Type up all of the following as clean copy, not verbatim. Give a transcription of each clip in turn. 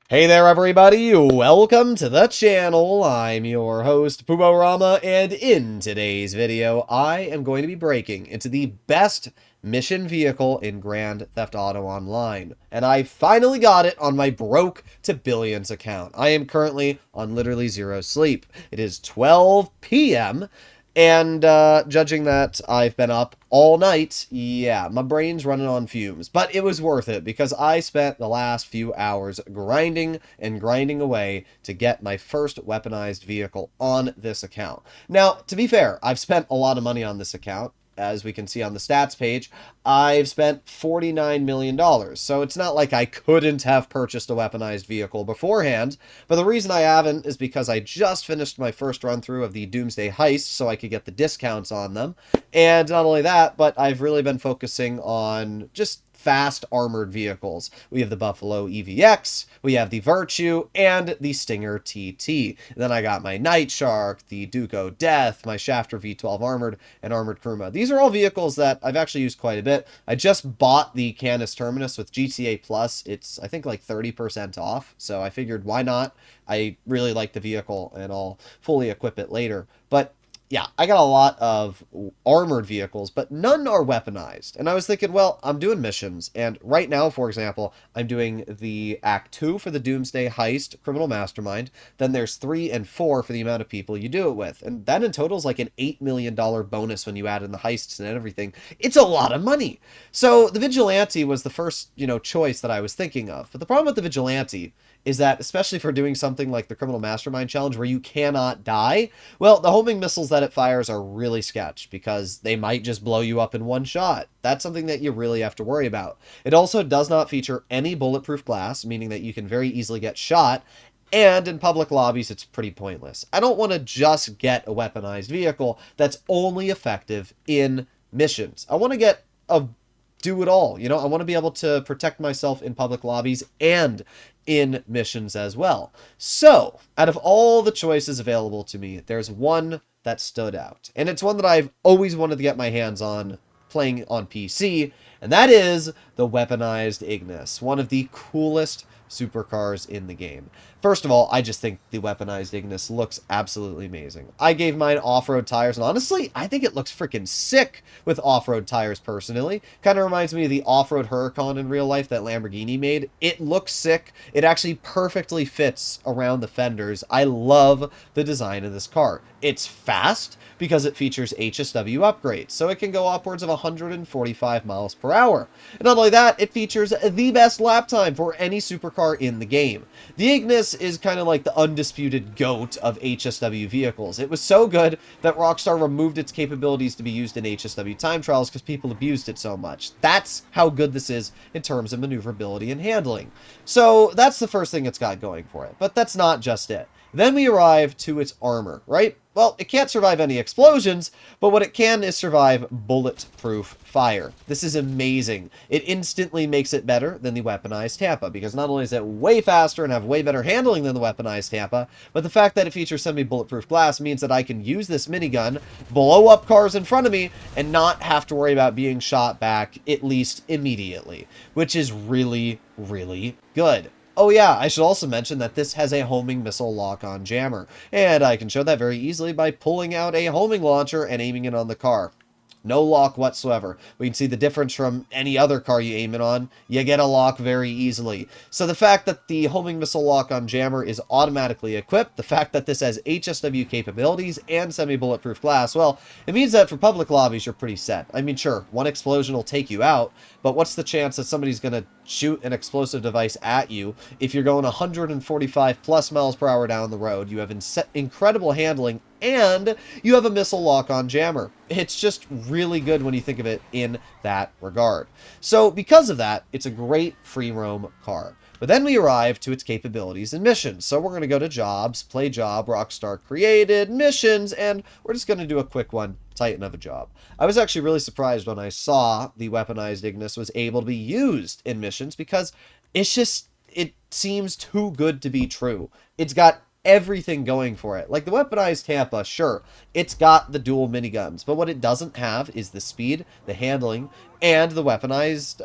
Hey there, everybody! Welcome to the channel. I'm your host, Puborama, and in today's video, I am going to be breaking into the best mission vehicle in Grand Theft Auto Online. And I finally got it on my broke to billions account. I am currently on literally zero sleep. It is 12 p.m., and judging that I've been up all night, yeah, my brain's running on fumes. But it was worth it because I spent the last few hours grinding and grinding away to get my first weaponized vehicle on this account. Now, to be fair, I've spent a lot of money on this account. As we can see on the stats page, I've spent $49 million. So it's not like I couldn't have purchased a weaponized vehicle beforehand. But the reason I haven't is because I just finished my first run through of the Doomsday Heist so I could get the discounts on them. And not only that, but I've really been focusing on just fast armored vehicles. We have the Buffalo EVX, we have the Virtue, and the Stinger TT. And then I got my Night Shark, the Duco Death, my Shafter V12 Armored, and Armored Kuruma. These are all vehicles that I've actually used quite a bit. I just bought the Canis Terminus with GTA Plus. It's, I think, like 30% off, so I figured why not? I really like the vehicle, and I'll fully equip it later. But yeah, I got a lot of armored vehicles, but none are weaponized. And I was thinking, well, I'm doing missions. And right now, for example, I'm doing the Act 2 for the Doomsday Heist, Criminal Mastermind. Then there's 3 and 4 for the amount of people you do it with. And that in total is like an $8 million bonus when you add in the heists and everything. It's a lot of money. So the Vigilante was the first, choice that I was thinking of. But the problem with the Vigilante is that, especially for doing something like the Criminal Mastermind Challenge where you cannot die, well, the homing missiles that it fires are really sketch because they might just blow you up in one shot. That's something that you really have to worry about. It also does not feature any bulletproof glass, meaning that you can very easily get shot, and in public lobbies, it's pretty pointless. I don't want to just get a weaponized vehicle that's only effective in missions. I want to get a do it all. I want to be able to protect myself in public lobbies and in missions as well. So, out of all the choices available to me, there's one that stood out. And it's one that I've always wanted to get my hands on playing on PC, and that is the weaponized Ignis, one of the coolest supercars in the game. First of all, I just think the weaponized Ignis looks absolutely amazing. I gave mine off-road tires, and honestly, I think it looks freaking sick with off-road tires, personally. Kind of reminds me of the off-road Huracan in real life that Lamborghini made. It looks sick. It actually perfectly fits around the fenders. I love the design of this car. It's fast because it features HSW upgrades, so it can go upwards of 145 miles per hour. And not only that, it features the best lap time for any supercar in the game. The Ignis is kind of like the undisputed GOAT of HSW vehicles. It was so good that Rockstar removed its capabilities to be used in HSW time trials because people abused it so much. That's how good this is in terms of maneuverability and handling. So that's the first thing it's got going for it. But that's not just it. Then we arrive to its armor, right? Well, it can't survive any explosions, but what it can is survive bulletproof fire. This is amazing. It instantly makes it better than the weaponized Tampa, because not only is it way faster and have way better handling than the weaponized Tampa, but the fact that it features semi-bulletproof glass means that I can use this minigun, blow up cars in front of me, and not have to worry about being shot back, at least immediately, which is really, really good. Oh yeah, I should also mention that this has a homing missile lock-on jammer, and I can show that very easily by pulling out a homing launcher and aiming it on the car. No lock whatsoever. We can see the difference from any other car you aim it on. You get a lock very easily. So the fact that the homing missile lock-on jammer is automatically equipped, the fact that this has HSW capabilities and semi-bulletproof glass, well, it means that for public lobbies you're pretty set. I mean, sure, one explosion will take you out, but what's the chance that somebody's going to shoot an explosive device at you if you're going 145 plus miles per hour down the road? You have incredible handling, and you have a missile lock-on jammer. It's just really good when you think of it in that regard. So because of that, it's a great free roam car. But then we arrive to its capabilities and missions. So we're going to go to jobs, play job, Rockstar created, missions, and we're just going to do a quick one, Titan of a job. I was actually really surprised when I saw the weaponized Ignis was able to be used in missions because it seems too good to be true. It's got everything going for it. Like the weaponized Tampa, sure, it's got the dual miniguns, but what it doesn't have is the speed, the handling, and the weaponized,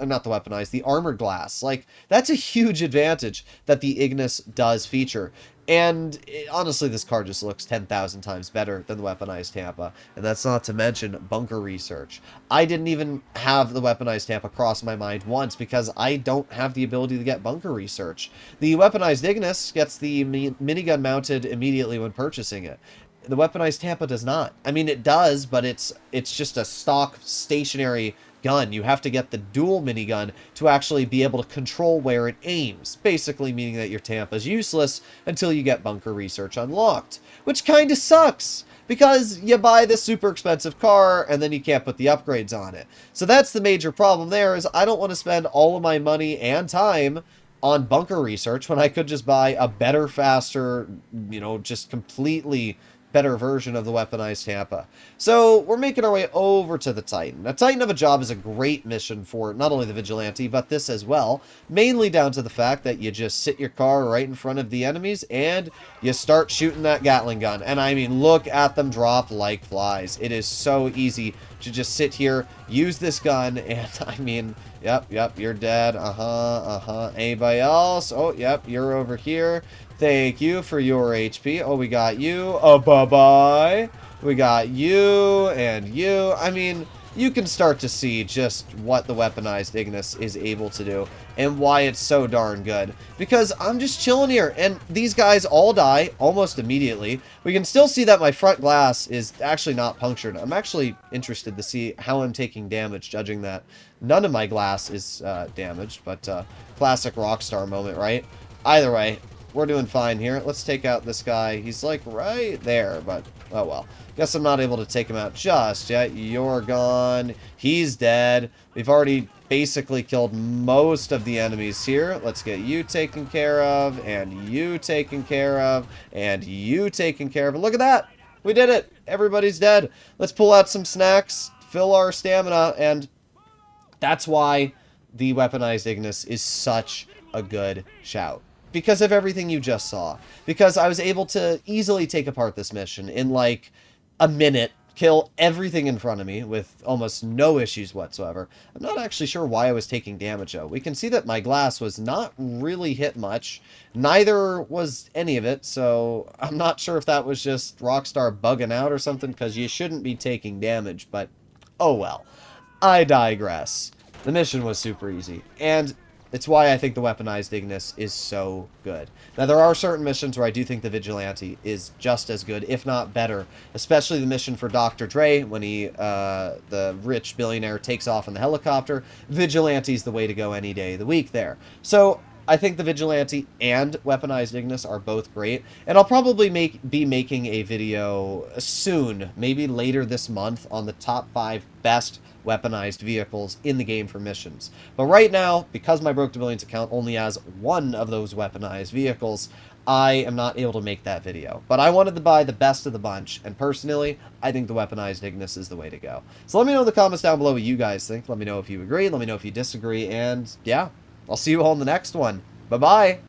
not the weaponized, the armored glass. Like, that's a huge advantage that the Ignis does feature. And honestly, this car just looks 10,000 times better than the weaponized Tampa. And that's not to mention bunker research. I didn't even have the weaponized Tampa cross my mind once because I don't have the ability to get bunker research. The weaponized Ignis gets the minigun mounted immediately when purchasing it. The weaponized Tampa does not. I mean, it does, but it's just a stock stationary gun. You have to get the dual minigun to actually be able to control where it aims, basically meaning that your Tampa is useless until you get bunker research unlocked, which kind of sucks because you buy this super expensive car and then you can't put the upgrades on it. So that's the major problem there, is I don't want to spend all of my money and time on bunker research when I could just buy a better, faster, just completely better version of the weaponized Tampa. So we're making our way over to the Titan. Now, Titan of a Job is a great mission for not only the Vigilante, but this as well, mainly down to the fact that you just sit your car right in front of the enemies and you start shooting that Gatling gun. And I mean, look at them drop like flies. It is so easy to just sit here, use this gun, and I mean, yep, you're dead. Anybody else? Oh, yep, you're over here. Thank you for your HP. Oh, we got you. Oh, bye-bye. We got you and you. I mean, you can start to see just what the weaponized Ignis is able to do and why it's so darn good. Because I'm just chilling here, and these guys all die almost immediately. We can still see that my front glass is actually not punctured. I'm actually interested to see how I'm taking damage, judging that none of my glass is damaged, but classic Rockstar moment, right? Either way, we're doing fine here. Let's take out this guy. He's like right there, but oh well. Guess I'm not able to take him out just yet. You're gone. He's dead. We've already basically killed most of the enemies here. Let's get you taken care of, and you taken care of, and you taken care of. And look at that. We did it. Everybody's dead. Let's pull out some snacks, fill our stamina, and that's why the weaponized Ignis is such a good shout. Because of everything you just saw. Because I was able to easily take apart this mission in like a minute, kill everything in front of me with almost no issues whatsoever. I'm not actually sure why I was taking damage though. We can see that my glass was not really hit much. Neither was any of it, so I'm not sure if that was just Rockstar bugging out or something, because you shouldn't be taking damage, but oh well. I digress. The mission was super easy, and it's why I think the weaponized Ignis is so good. Now, there are certain missions where I do think the Vigilante is just as good, if not better. Especially the mission for Dr. Dre, when he, the rich billionaire, takes off in the helicopter. Vigilante's the way to go any day of the week there. So, I think the Vigilante and weaponized Ignis are both great. And I'll probably be making a video soon, maybe later this month, on the top 5 best weaponized vehicles in the game for missions. But right now, because my Broke to Billions account only has one of those weaponized vehicles, I am not able to make that video. But I wanted to buy the best of the bunch, and personally, I think the weaponized Ignis is the way to go. So let me know in the comments down below what you guys think. Let me know if you agree, let me know if you disagree, and yeah, I'll see you all in the next one. Bye-bye!